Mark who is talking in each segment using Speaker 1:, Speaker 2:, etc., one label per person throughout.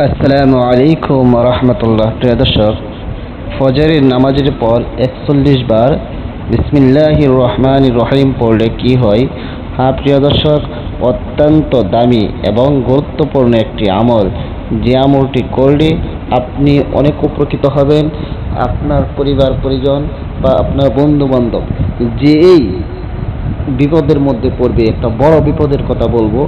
Speaker 1: আসসালামু আলাইকুম রহমতুল্লাহ। প্রিয় দর্শক, ফজরের নামাজের পর 41 বার বিসমিল্লাহির রহমানির রহিম পড়লে কি হয়? হ্যাঁ প্রিয় দর্শক, অত্যন্ত দামি এবং গুরুত্বপূর্ণ একটি আমল, যে আমলটি করলে আপনি অনেক উপকৃত হবেন। আপনার পরিবার পরিজন বা আপনার বন্ধু বান্ধব যে এই বিপদের মধ্যে পড়বে, একটা বড় বিপদের কথা বলবো,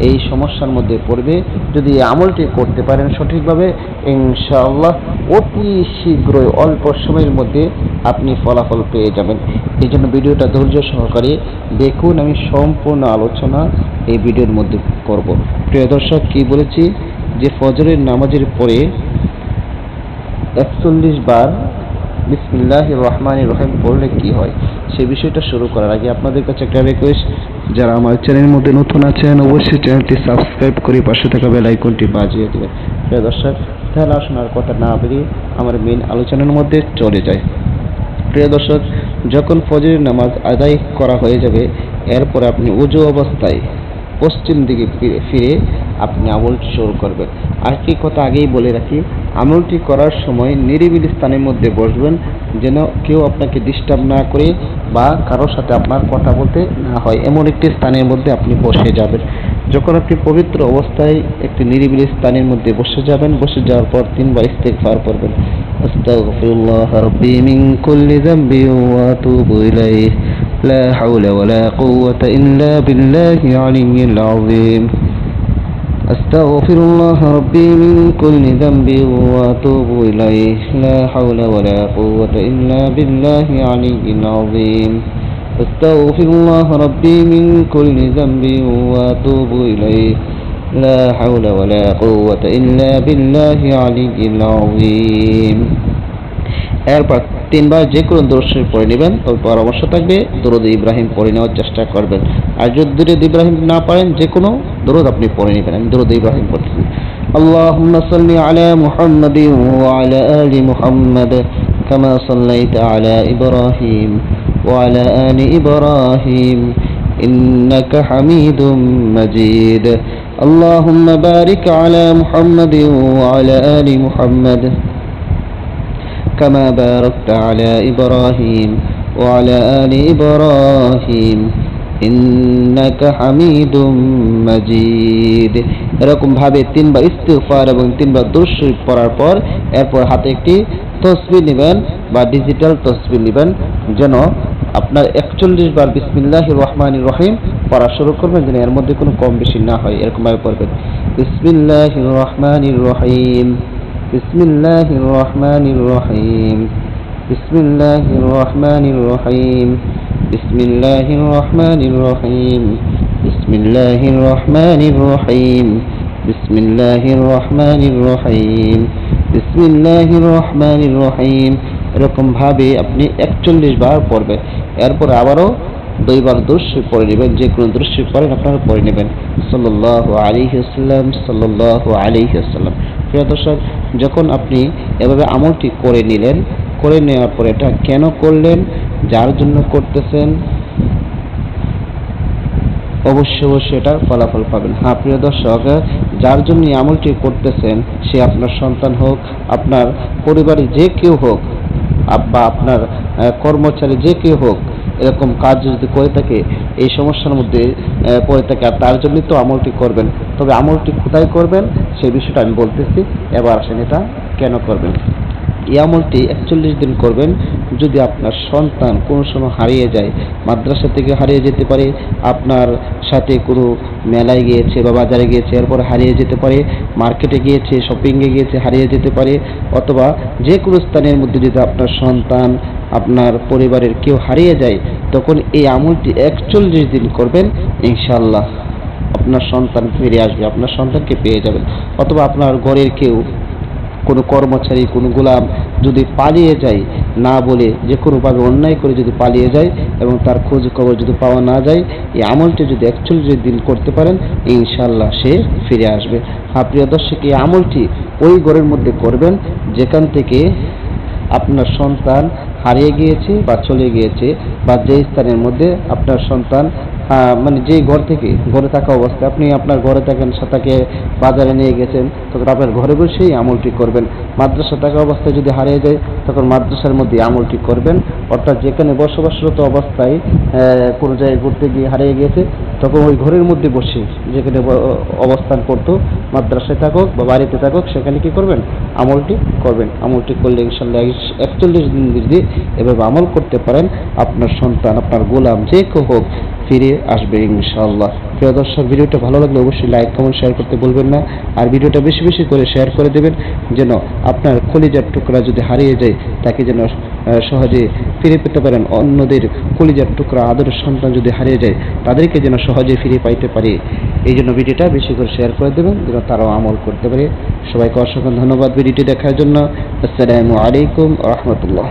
Speaker 1: এই সমস্যার মধ্যে পড়বে, যদি এই আমলটি করতে পারেন সঠিকভাবে, ইনশাআল্লাহ অতি শীঘ্রই অল্প সময়ের মধ্যে আপনি ফলাফল পেয়ে যাবেন। এই জন্য ভিডিওটা ধৈর্য সহকারে দেখুন। আমি সম্পূর্ণ আলোচনা এই ভিডিওর মধ্যে করব। প্রিয় দর্শক, কি বলেছি যে ফজরের নামাজের পরে 41 বার বিসমিল্লাহির রহমানির রহিম পড়লে কি হয়, সেই বিষয়টা শুরু করার আগে আপনাদের কাছে একটা রিকোয়েস্ট, যারা আমার চ্যানেলের মধ্যে নতুন আছেন অবশ্যই চ্যানেলটি সাবস্ক্রাইব করে পাশে থাকা বেল আইকনটি বাজিয়ে দেবেন। প্রিয় দর্শক, তাহলে আসুন আর কথা না বেরিয়ে আমার মেইন আলোচনার মধ্যে চলে যায়। প্রিয় দর্শক, যখন ফজরের নামাজ আদায় করা হয়ে যাবে, এরপরে আপনি ওযু অবস্থায় পশ্চিম দিকে ফিরে আপনি আমলটি শুরু করবেন। আর কি কথা আগেই বলে রাখি, আমলটি করার সময় নিরিবিলি স্থানের মধ্যে বসবেন, যেন কেউ আপনাকে ডিস্টার্ব না করে বা কারোর সাথে আপনার কথা বলতে না হয়, এমন একটি স্থানের মধ্যে আপনি বসে যাবেন। যখন আপনি পবিত্র অবস্থায় একটি নিরিবিলি স্থানের মধ্যে বসে যাবেন, বসে যাওয়ার পর 3 বার ইস্তিগফার করবেন। আস্তাগফিরুল্লাহ রাব্বি মিন কুল্লি যামবি ওয়া আতুবু ইলাইহি লা হাওলা ওয়ালা কুওয়াতা ইল্লা বিল্লাহি আলিয়্যিল আযীম। আস্তাগফিরুল্লাহ রাব্বি মিন কুল্লি যামবি ওয়া আতুবু ইলাইহি লা হাওলা ওয়ালা কুওয়াতা ইল্লা বিল্লাহি আলিয়্যিল আযীম। আস্তাগফিরুল্লাহ রাব্বি মিন কুল্লি যামবি ওয়া আতুবু ইলাইহি লা হাওলা ওয়ালা কুওয়াতা ইল্লা বিল্লাহি আলিয়্যিল আযীম। এরপর 3 বার যে কোনো দরুদ শরীফ পড়ে নেবেন। তবে পরামর্শ থাকবে দরুদ ইব্রাহিম পড়ে নেওয়ার চেষ্টা করবেন। আর যদি দরুদ ইব্রাহিম না পারেন, যে কোনো দরুদ আপনি পড়ে নেবেন। আমি দরুদ ইব্রাহিম পড়তেছি। আল্লাহুম্মা সাল্লি আলা মুহাম্মাদিন ওয়া আলা আলি মুহাম্মাদ কামা সাল্লাইতা আলা ইব্রাহিম ওয়া আলা আলি ইব্রাহিম ইন্নাকা হামিদুম মাজিদ। আল্লাহুম্মা বারিক আলা মুহাম্মাদিন ওয়া আলা আলি মুহাম্মাদ كما باركت على إبراهيم وعلى آل إبراهيم إنك حميد مجيد। এরকম ভাবে 3 বার ইস্তিগফার এবং 3 বার দুরূদ শরীফ পড়ার পর এরপর হাতে একটি তাসবিহ নেবেন বা ডিজিটাল তাসবিহ নেবেন, যেন আপনার 41 বার বিসমিল্লাহির রহমানির রহিম পড়া শুরু করবেন, যেন এর মধ্যে কোনো কম বেশি না হয়, এরকম ভাবে পড়বেন। বিসমিল্লাহির রহমানির রহিম, بسم الله الرحمن الرحيم، بسم الله الرحمن الرحيم، بسم الله الرحمن الرحيم، بسم الله الرحمن الرحيم، بسم الله الرحمن الرحيم، بسم الله الرحمن الرحيم। এরকম ভাবে আপনি 41 বার পড়বেন। এরপর আবারও 2 বার দরুদ শরীফ পড়ে নেবেন, যে কোনো দরুদ শরীফ পড়েন আপনারা পড়ে নেবেন। সাল্লাল্লাহু আলাইহি ওয়াসাল্লাম, সাল্লাল্লাহু আলাইহি ওয়াসাল্লাম। প্রিয় দর্শক, যখন আপনি এভাবে আমলটি করে নিলেন, করে নেওয়ার পরে এটা কেন করলেন, যার জন্য করতেছেন, অবশ্যই এটার ফলাফল পাবেন। হ্যাঁ প্রিয় দর্শক, যার জন্য এই আমলটি করতেছেন, সে আপনার সন্তান হোক, আপনার পরিবারে যে কেউ হোক, বা আপনার কর্মচারী যে কেউ হোক, এরকম কাজ যদি করে থাকে, এই সমস্যার মধ্যে পড়ে থাকে, আর তার জন্যই তো আমলটি করবেন। তবে আমলটি কোথায় করবেন সেই বিষয়টা আমি বলতেছি। এবার আসেন এটা কেন করবেন। এই আমলটি 41 দিন করবেন। যদি আপনার সন্তান কোনো সময় হারিয়ে যায়, মাদ্রাসা থেকে হারিয়ে যেতে পারে, আপনার সাথে কোনো মেলায় গিয়েছে বা বাজারে গিয়েছে এরপর হারিয়ে যেতে পারে, মার্কেটে গিয়েছে, শপিংয়ে গিয়েছে হারিয়ে যেতে পারে, অথবা যে কোনো স্থানের মধ্যে যদি আপনার সন্তান, আপনার পরিবারের কেউ হারিয়ে যায়, তখন এই আমলটি 41 দিন করবেন। ইনশাআল্লাহ আপনার সন্তান ফিরে আসবে, আপনার সন্তানকে পেয়ে যাবেন। অথবা আপনার ঘরের কেউ, কোনো কর্মচারী, কোনো গোলাম যদি পালিয়ে যায়, না বলে যে কোনোভাবে অন্যায় করে যদি পালিয়ে যায় এবং তার খোঁজ খবর যদি পাওয়া না যায়, এই আমলটি যদি 41 দিন করতে পারেন, ইনশাআল্লাহ সে ফিরে আসবে। প্রিয় দর্শক, এই আমলটি ওই ঘরের মধ্যে করবেন যেখান থেকে আপনার সন্তান হারিয়ে গিয়েছে বা চলে গিয়েছে, বা যে স্থানের মধ্যে আপনার সন্তান মানে যেই ঘর থেকে ঘরে থাকা অবস্থায় আপনি আপনার ঘরে থাকেন, তাকে বাজারে নিয়ে গেছেন, তখন আপনার ঘরে বসেই আমলটি করবেন। মাদ্রাসা থাকা অবস্থায় যদি হারিয়ে যায় তখন মাদ্রাসার মধ্যে আমলটি করবেন। অর্থাৎ যেখানে বসবাসরত অবস্থায় কোনো জায়গায় ঘুরতে গিয়ে হারিয়ে গিয়েছে, তখন ওই ঘরের মধ্যে বসে যেখানে অবস্থান করতো, মাদ্রাসায় থাকুক বা বাড়িতে থাকুক, সেখানে কি করবেন? আমলটি করবেন। আমলটি করলে ইনশাল্লাহ 41 দিন যদি এভাবে আমল করতে পারেন, আপনার সন্তান, আপনার গোলাম যে কেউ হোক ফিরে আসবে ইনশাআল্লাহ। প্রিয় দর্শক, ভিডিওটা ভালো লাগলে অবশ্যই লাইক, কমেন্ট, শেয়ার করতে ভুলবেন না। আর ভিডিওটা বেশি বেশি করে শেয়ার করে দেবেন, যেন আপনার কলিজার টুকরা যদি হারিয়ে যায় তাকে যেন সহজে ফিরে পেতে পারেন। অন্যদের কলিজার টুকরা, আদরের সন্তান যদি হারিয়ে যায় তাদেরকে যেন সহজে ফিরে পাইতে পারে। এই জন্য ভিডিওটা বেশি করে শেয়ার করে দেবেন, যেন তারাও আমল করতে পারে। সবাইকে অসংখ্য ধন্যবাদ ভিডিওটি দেখার জন্য। আসসালামু আলাইকুম ওয়া রাহমাতুল্লাহ।